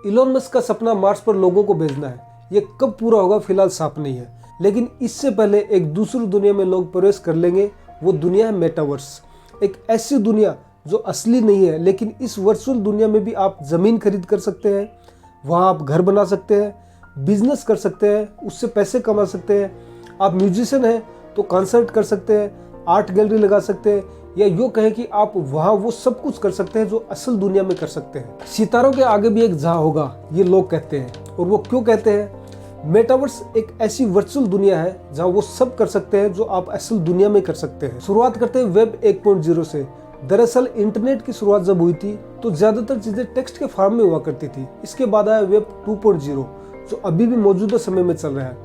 Elon Musk का सपना Mars पर लोगों को भेजना है। ये कब पूरा होगा फिलहाल साफ नहीं है, लेकिन इससे पहले एक दूसरी दुनिया में लोग प्रवेश कर लेंगे। वो दुनिया है मेटावर्स। एक ऐसी दुनिया जो असली नहीं है, लेकिन इस वर्चुअल दुनिया में भी आप जमीन खरीद कर सकते हैं, वहाँ आप घर बना सकते हैं, बिजनेस कर सकते हैं, उससे पैसे कमा सकते हैं। आप म्यूजिशियन हैं तो कॉन्सर्ट कर सकते हैं, आर्ट गैलरी लगा सकते हैं, या यूँ कहें कि आप वहाँ वो सब कुछ कर सकते हैं जो असल दुनिया में कर सकते हैं। सितारों के आगे भी एक जहाँ होगा, ये लोग कहते हैं। और वो क्यों कहते हैं? मेटावर्स एक ऐसी वर्चुअल दुनिया है जहाँ वो सब कर सकते हैं जो आप असल दुनिया में कर सकते हैं। शुरुआत करते हैं वेब 1.0 से। दरअसल इंटरनेट की शुरुआत जब हुई थी तो ज्यादातर चीजें टेक्स्ट के फॉर्म में हुआ करती थी। इसके बाद आया वेब 2.0 जो अभी भी मौजूदा समय में चल रहा है।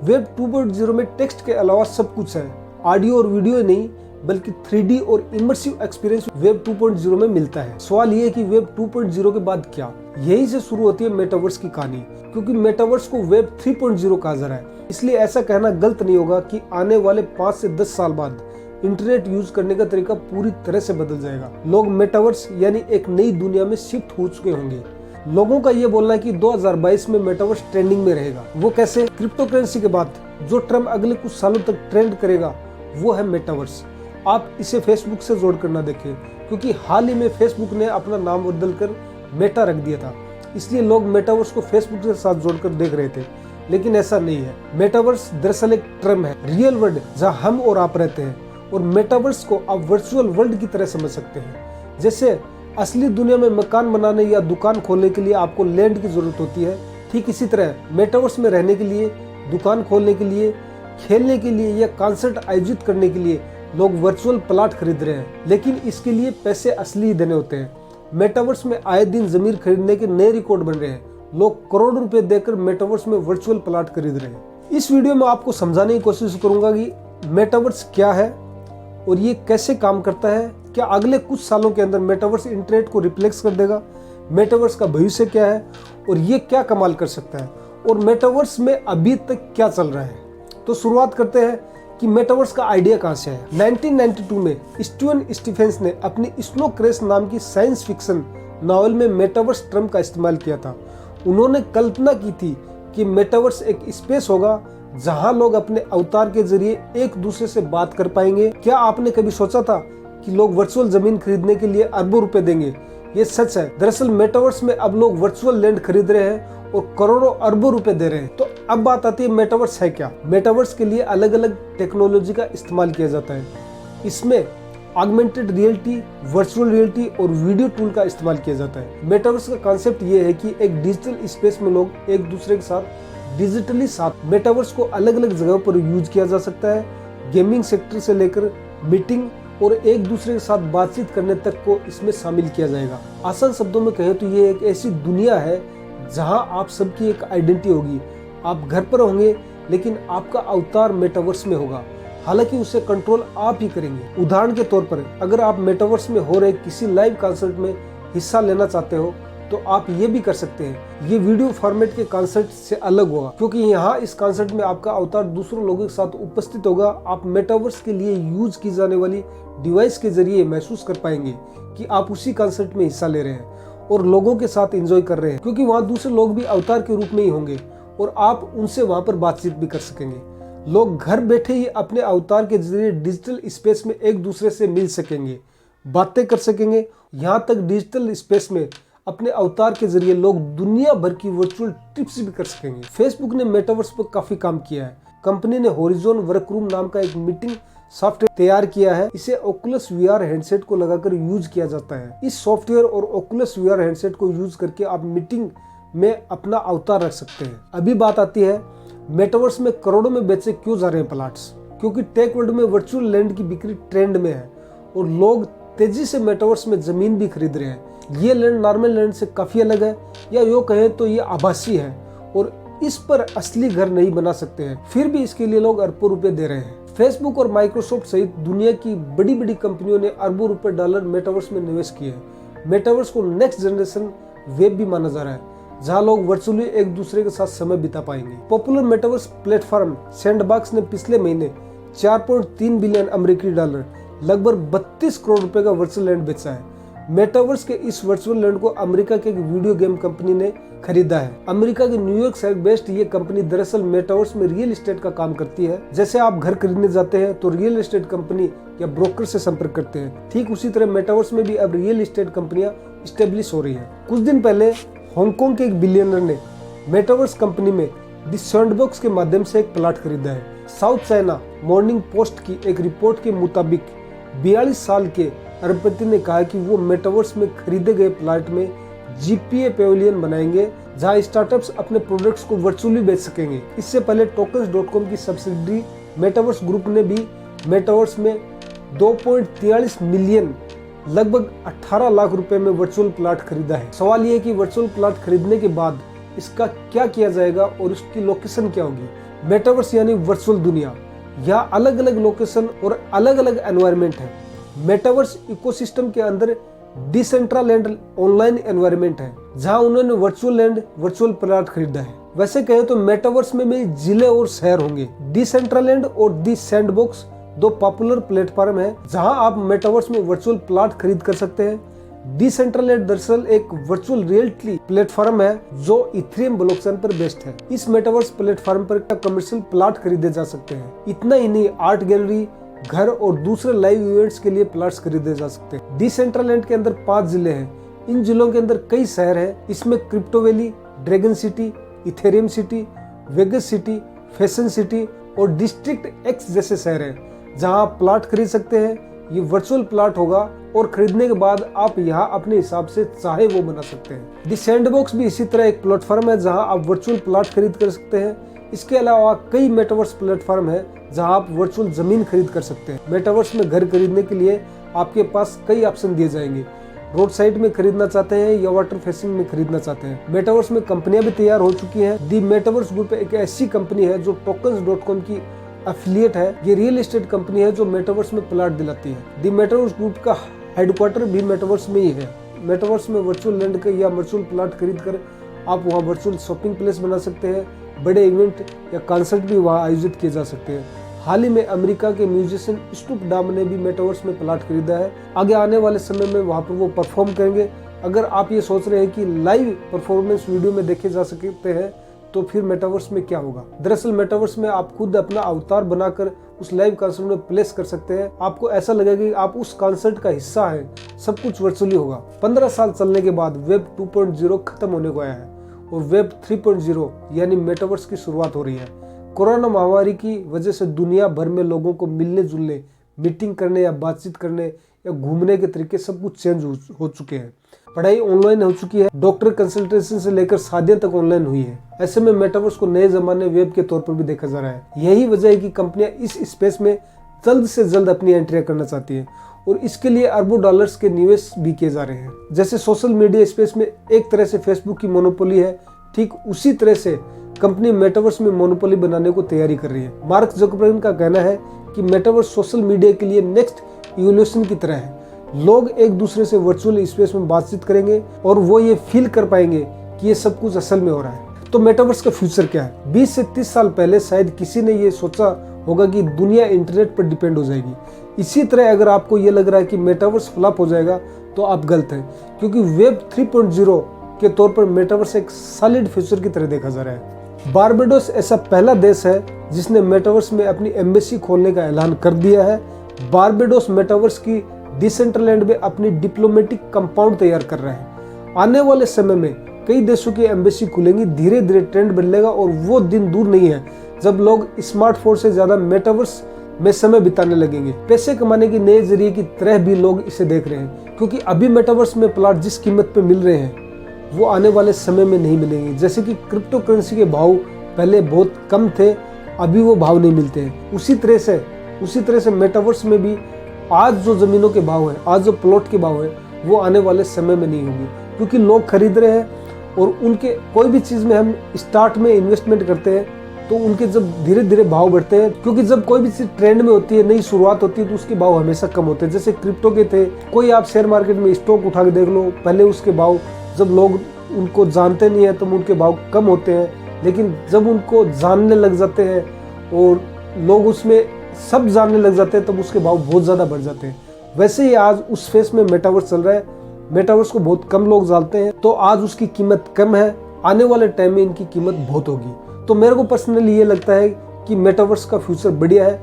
वेब 2.0 में टेक्स्ट के अलावा सब कुछ है, ऑडियो और वीडियो ही नहीं बल्कि 3D और इमर्सिव एक्सपीरियंस वेब 2.0 में मिलता है। सवाल ये है कि वेब 2.0 के बाद क्या? यही से शुरू होती है मेटावर्स की कहानी, क्योंकि मेटावर्स को वेब 3.0 कहा जा रहा है। इसलिए ऐसा कहना गलत नहीं होगा कि आने वाले 5 से 10 साल बाद इंटरनेट यूज करने का तरीका पूरी तरह से बदल जाएगा। लोग मेटावर्स यानी एक नई दुनिया में शिफ्ट हो चुके होंगे। लोगों का ये बोलना है कि 2022 में मेटावर्स ट्रेंडिंग में रहेगा। वो कैसे? क्रिप्टो करेंसी के बाद जो टर्म अगले कुछ सालों तक ट्रेंड करेगा वो है मेटावर्स। आप इसे फेसबुक से जोड़ कर ना देखें, क्योंकि हाल ही में फेसबुक ने अपना नाम बदलकर मेटा रख दिया था, इसलिए लोग मेटावर्स को फेसबुक के साथ जोड़कर देख रहे थे, लेकिन ऐसा नहीं है। मेटावर्स दरअसल एक टर्म है, रियल वर्ल्ड जहां हम और आप रहते हैं, और मेटावर्स को आप वर्चुअल वर्ल्ड की तरह समझ सकते हैं। जैसे असली दुनिया में मकान बनाने या दुकान खोलने के लिए आपको लैंड की जरूरत होती है, ठीक इसी तरह मेटावर्स में रहने के लिए, दुकान खोलने के लिए, खेलने के लिए या कॉन्सर्ट आयोजित करने के लिए लोग वर्चुअल प्लॉट खरीद रहे हैं, लेकिन इसके लिए पैसे असली ही देने होते हैं। मेटावर्स में आए दिन जमीन खरीदने के नए रिकॉर्ड बन रहे हैं। लोग करोड़ों रुपए देकर मेटावर्स में वर्चुअल प्लॉट खरीद रहे हैं। इस वीडियो में आपको समझाने की कोशिश करूंगा कि मेटावर्स क्या है और ये कैसे काम करता है। क्या अगले कुछ सालों के अंदर मेटावर्स इंटरनेट को रिप्लेस कर देगा? मेटावर्स का भविष्य क्या है और ये क्या कमाल कर सकता है? और मेटावर्स में अभी तक क्या चल रहा है? तो शुरुआत करते हैं कि मेटावर्स का आइडिया कहां से है। 1992 में स्टीवन स्टीफेंस ने अपनी स्नो क्रैश नाम की साइंस फिक्शन नॉवेल में मेटावर्स टर्म का इस्तेमाल किया था। उन्होंने कल्पना की थी कि मेटावर्स एक स्पेस होगा जहां लोग अपने अवतार के जरिए एक दूसरे से बात कर पाएंगे। क्या आपने कभी सोचा था कि लोग वर्चुअल जमीन खरीदने के लिए अरबों रुपए देंगे? ये सच है। दरअसल मेटावर्स में अब लोग वर्चुअल लैंड खरीद रहे हैं और करोड़ों अरबों रुपए दे रहे हैं। तो अब बात आती है मेटावर्स है क्या। मेटावर्स के लिए अलग अलग टेक्नोलॉजी का इस्तेमाल किया जाता है। इसमें ऑगमेंटेड रियलिटी, वर्चुअल रियलिटी और वीडियो टूल का इस्तेमाल किया जाता है। मेटावर्स का कॉन्सेप्ट ये है कि एक डिजिटल स्पेस में लोग एक दूसरे के साथ डिजिटली साथ। मेटावर्स को अलग अलग जगहों पर यूज किया जा सकता है। गेमिंग सेक्टर से लेकर मीटिंग और एक दूसरे के साथ बातचीत करने तक को इसमें शामिल किया जाएगा। आसान शब्दों में कहें तो ये एक ऐसी दुनिया है जहां आप सबकी एक आइडेंटिटी होगी। आप घर पर होंगे लेकिन आपका अवतार मेटावर्स में होगा, हालांकि उसे कंट्रोल आप ही करेंगे। उदाहरण के तौर पर अगर आप मेटावर्स में हो रहे किसी लाइव कॉन्सर्ट में हिस्सा लेना चाहते हो तो आप ये भी कर सकते हैं। ये वीडियो फॉर्मेट के कॉन्सर्ट से अलग होगा, क्योंकि यहाँ इस कॉन्सर्ट में आपका अवतार दूसरों लोगों के साथ उपस्थित होगा। आप मेटावर्स के लिए यूज की जाने वाली डिवाइस के जरिए महसूस कर पाएंगे कि आप उसी कॉन्सर्ट में हिस्सा ले रहे हैं और लोगों के साथ एंजॉय कर रहे हैं, क्योंकि वहाँ दूसरे लोग भी अवतार के रूप में ही होंगे और आप उनसे वहाँ पर बातचीत भी कर सकेंगे। लोग घर बैठे ही अपने अवतार के जरिए डिजिटल स्पेस में एक दूसरे से मिल सकेंगे, बातें कर सकेंगे। यहाँ तक डिजिटल स्पेस में अपने अवतार के जरिए लोग दुनिया भर की वर्चुअल ट्रिप्स भी कर सकेंगे। फेसबुक ने मेटावर्स पर काफी काम किया है। कंपनी ने हॉरिजॉन वर्करूम नाम का एक मीटिंग सॉफ्टवेयर तैयार किया है। इसे ओकुलस वीआर हेडसेट को लगाकर यूज किया जाता है। इस सॉफ्टवेयर और ओकुलस वीआर हेडसेट को यूज करके आप मीटिंग में अपना अवतार रख सकते हैं। अभी बात आती है मेटावर्स में करोड़ों में बेचे क्यों जा रहे हैं प्लॉट्स। क्योंकि टेक वर्ल्ड में वर्चुअल लैंड की बिक्री ट्रेंड में है और लोग तेजी से मेटावर्स में जमीन भी खरीद रहे हैं। ये लैंड नॉर्मल लैंड से काफी अलग है, या यूँ कहें तो ये आभासी है और इस पर असली घर नहीं बना सकते हैं। फिर भी इसके लिए लोग अरबों रुपए दे रहे हैं। फेसबुक और माइक्रोसॉफ्ट सहित दुनिया की बड़ी बड़ी कंपनियों ने अरबों रुपए डॉलर मेटावर्स में निवेश किए हैं। मेटावर्स को नेक्स्ट जनरेशन वेब भी माना जा रहा है, जहां लोग वर्चुअली एक दूसरे के साथ समय बिता पाएंगे। पॉपुलर मेटावर्स प्लेटफॉर्म सैंडबॉक्स ने पिछले महीने 4.3 बिलियन अमेरिकी डॉलर लगभग 32 करोड़ रुपए का वर्चुअल लैंड बेचा है। मेटावर्स के इस वर्चुअल लैंड को अमेरिका के एक वीडियो गेम कंपनी ने खरीदा है। अमेरिका के न्यूयॉर्क शहर बेस्ड ये कंपनी दरअसल मेटावर्स में रियल एस्टेट का काम करती है। जैसे आप घर खरीदने जाते हैं तो रियल एस्टेट कंपनी या ब्रोकर से संपर्क करते हैं, ठीक उसी तरह मेटावर्स में भी अब रियल एस्टेट कंपनियां स्टेब्लिश हो रही है। कुछ दिन पहले हांगकांग के एक बिलियनर ने मेटावर्स कंपनी में द सैंडबॉक्स के माध्यम से एक प्लाट खरीदा है। साउथ चाइना मॉर्निंग पोस्ट की एक रिपोर्ट के मुताबिक 42 साल के अरबपति ने कहा कि वो मेटावर्स में खरीदे गए प्लाट में जीपीए पेविलियन बनाएंगे, जहां स्टार्टअप्स अपने प्रोडक्ट्स को वर्चुअली बेच सकेंगे। इससे पहले टोकन्स.com की सब्सिडरी मेटावर्स ग्रुप ने भी मेटावर्स में 2.43 मिलियन लगभग 18 लाख रुपए में वर्चुअल प्लाट खरीदा है। सवाल ये है कि वर्चुअल प्लाट खरीदने के बाद इसका क्या किया जाएगा और उसकी लोकेशन क्या होगी। मेटावर्स यानी वर्चुअल दुनिया, यहाँ अलग अलग लोकेशन और अलग अलग एनवायरनमेंट है। मेटावर्स इकोसिस्टम के अंदर डिसेंट्रलैंड ऑनलाइन एनवायरनमेंट है, जहां उन्होंने वर्चुअल लैंड वर्चुअल प्लाट खरीदा है। वैसे कहें तो मेटावर्स में भी जिले और शहर होंगे। डिसेंट्रलैंड और दी सैंडबॉक्स दो पॉपुलर प्लेटफॉर्म है जहां आप मेटावर्स में वर्चुअल प्लाट खरीद कर सकते हैं। डिसेंट्रलैंड दरअसल एक वर्चुअल रियलिटी प्लेटफॉर्म है जो इथेरियम ब्लॉकचेन पर बेस्ड है। इस मेटावर्स प्लेटफॉर्म पर कमर्शियल प्लाट खरीदे जा सकते हैं। इतना ही नहीं, आर्ट गैलरी, घर और दूसरे लाइव इवेंट्स के लिए प्लाट्स खरीदे जा सकते हैं। डिसेंट्रलैंड के अंदर 5 जिले हैं। इन जिलों के अंदर कई शहर हैं। इसमें Crypto Valley, Dragon City, Ethereum City, Vegas City, Fashion City और डिस्ट्रिक्ट एक्स जैसे शहर हैं जहां आप प्लाट खरीद सकते हैं। ये वर्चुअल प्लाट होगा और खरीदने के बाद आप यहाँ अपने हिसाब से चाहे वो बना सकते हैं। दी सैंडबॉक्स भी इसी तरह एक प्लेटफॉर्म है जहां आप वर्चुअल प्लाट खरीद कर सकते हैं। इसके अलावा कई मेटावर्स प्लेटफॉर्म है जहां आप वर्चुअल जमीन खरीद कर सकते हैं। मेटावर्स में घर खरीदने के लिए आपके पास कई ऑप्शन दिए जाएंगे। रोड साइड में खरीदना चाहते हैं या वाटर फेसिंग में खरीदना चाहते हैं। मेटावर्स में कंपनियां भी तैयार हो चुकी हैं। दी मेटावर्स ग्रुप एक ऐसी कंपनी है जो टोकन्स.com की एफिलिएट है। ये रियल एस्टेट कंपनी है जो मेटावर्स में प्लाट दिलाती है। दी मेटावर्स ग्रुप का हेडक्वार्टर भी मेटावर्स में ही है। मेटावर्स में वर्चुअल लैंड का या वर्चुअल प्लाट खरीद कर आप वहाँ वर्चुअल शॉपिंग प्लेस बना सकते हैं। बड़े इवेंट या कॉन्सर्ट भी वहाँ आयोजित किए जा सकते हैं। हाल ही में अमेरिका के म्यूजिशियन स्टूप डाम ने भी मेटावर्स में प्लाट खरीदा है। आगे आने वाले समय में वहाँ पर वो परफॉर्म करेंगे। अगर आप ये सोच रहे हैं कि लाइव परफॉर्मेंस वीडियो में देखे जा सकते हैं तो फिर मेटावर्स में क्या होगा। दरअसल मेटावर्स में आप खुद अपना अवतार बनाकर उस लाइव कॉन्सर्ट में प्लेस कर सकते हैं। आपको ऐसा लगेगा कि आप उस कॉन्सर्ट का हिस्सा हैं। सब कुछ वर्चुअली होगा। 15 साल चलने के बाद वेब 2.0 खत्म होने को आया है और वेब 3.0 यानी मेटावर्स की शुरुआत हो रही है। कोरोना महामारी की वजह से दुनिया भर में लोगों को मिलने जुलने, मीटिंग करने या बातचीत करने या घूमने के तरीके सब कुछ चेंज हो चुके हैं। पढ़ाई ऑनलाइन हो चुकी है। डॉक्टर कंसल्टेशन से लेकर शादियां तक ऑनलाइन हुई है। ऐसे में मेटावर्स को नए जमाने वेब के तौर पर भी देखा जा रहा है। यही वजह है कि कंपनियां इस स्पेस में जल्द से जल्द अपनी एंट्रियां करना चाहती हैं और इसके लिए अरबों डॉलर्स के निवेश भी किए जा रहे हैं। जैसे सोशल मीडिया स्पेस में एक तरह से फेसबुक की मोनोपोली है, ठीक उसी तरह से कंपनी मेटावर्स में मोनोपोली बनाने को तैयारी कर रही है। मार्क ज़करबर्ग का कहना है कि मेटावर्स सोशल मीडिया के लिए नेक्स्ट इवोल्यूशन की तरह है। लोग एक दूसरे से वर्चुअल स्पेस में बातचीत करेंगे और वो ये फील कर पाएंगे कि ये सब कुछ असल में हो रहा है। तो मेटावर्स का फ्यूचर क्या है? 20 से 30 साल पहले शायद किसी ने ये सोचा होगा कि दुनिया इंटरनेट पर डिपेंड हो जाएगी। इसी तरह अगर आपको ये लग रहा है कि मेटावर्स फ्लॉप हो जाएगा तो आप गलत हैं, क्योंकि वेब 3.0 के तौर पर मेटावर्स एक सॉलिड फ्यूचर की तरह देखा जा रहा है। बारबाडोस ऐसा पहला देश है जिसने मेटावर्स में अपनी एम्बेसी खोलने का ऐलान कर दिया है। बारबाडोस मेटावर्स की डिसेंट्रलैंड में अपनी डिप्लोमेटिक कंपाउंड तैयार कर रहा है। आने वाले समय में कई देशों की एम्बेसी खुलेंगी। धीरे धीरे ट्रेंड बदलेगा और वो दिन दूर नहीं है जब लोग स्मार्टफोन से ज्यादा मेटावर्स में समय बिताने लगेंगे। पैसे कमाने के नए जरिए की तरह भी लोग इसे देख रहे हैं, क्योंकि अभी मेटावर्स में प्लाट जिस कीमत पे मिल रहे हैं वो आने वाले समय में नहीं मिलेंगे। जैसे कि क्रिप्टो करेंसी के भाव पहले बहुत कम थे, अभी वो भाव नहीं मिलते हैं। उसी तरह से मेटावर्स में भी आज जो जमीनों के भाव है, आज जो प्लॉट के भाव है, वो आने वाले समय में नहीं होंगे, क्योंकि लोग खरीद रहे हैं और उनके कोई भी चीज में हम स्टार्ट में इन्वेस्टमेंट करते हैं तो उनके जब धीरे धीरे भाव बढ़ते हैं, क्योंकि जब कोई भी चीज ट्रेंड में होती है, नई शुरुआत होती है तो उसके भाव हमेशा कम होते हैं। जैसे क्रिप्टो के थे, कोई आप शेयर मार्केट में स्टॉक उठा के देख लो, पहले उसके भाव जब लोग उनको जानते नहीं है तो उनके भाव कम होते हैं, लेकिन जब उनको जानने लग जाते हैं और लोग उसमें सब जानने लग जाते हैं तब उसके भाव बहुत ज़्यादा बढ़ जाते हैं। वैसे ही आज उस फेस में मेटावर्स चल रहा है। मेटावर्स को बहुत कम लोग जानते हैं, तो आज उसकी कीमत कम है, आने वाले टाइम में इनकी कीमत बहुत होगी। तो मेरे को पर्सनली ये लगता है कि मेटावर्स का फ्यूचर बढ़िया है,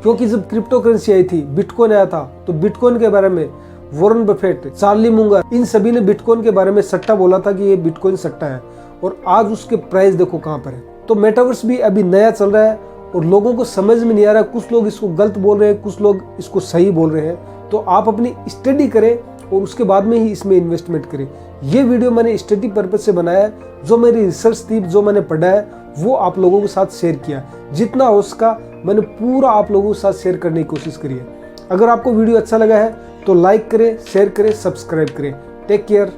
क्योंकि जब क्रिप्टो करेंसी आई थी, बिटकॉइन आया था, तो बिटकॉइन के बारे में वॉरेन बफेट, चार्ली मुंगर, इन सभी ने बिटकॉइन के बारे में सट्टा बोला था कि ये बिटकॉइन सट्टा है, और आज उसके प्राइस देखो कहाँ पर है। तो मेटावर्स भी अभी नया चल रहा है और लोगों को समझ में नहीं आ रहा, कुछ लोग इसको गलत बोल रहे हैं, कुछ लोग इसको सही बोल रहे हैं। तो आप अपनी स्टडी करें और उसके बाद में ही इसमें इन्वेस्टमेंट करें। ये वीडियो मैंने स्टडी पर्पज से बनाया है, जो मेरी रिसर्च थी, जो मैंने पढ़ा है, वो आप लोगों के साथ शेयर किया। जितना हो सका मैंने पूरा आप लोगों के साथ शेयर करने की कोशिश करी है। अगर आपको वीडियो अच्छा लगा है तो लाइक करें, शेयर करें, सब्सक्राइब करें। Take care.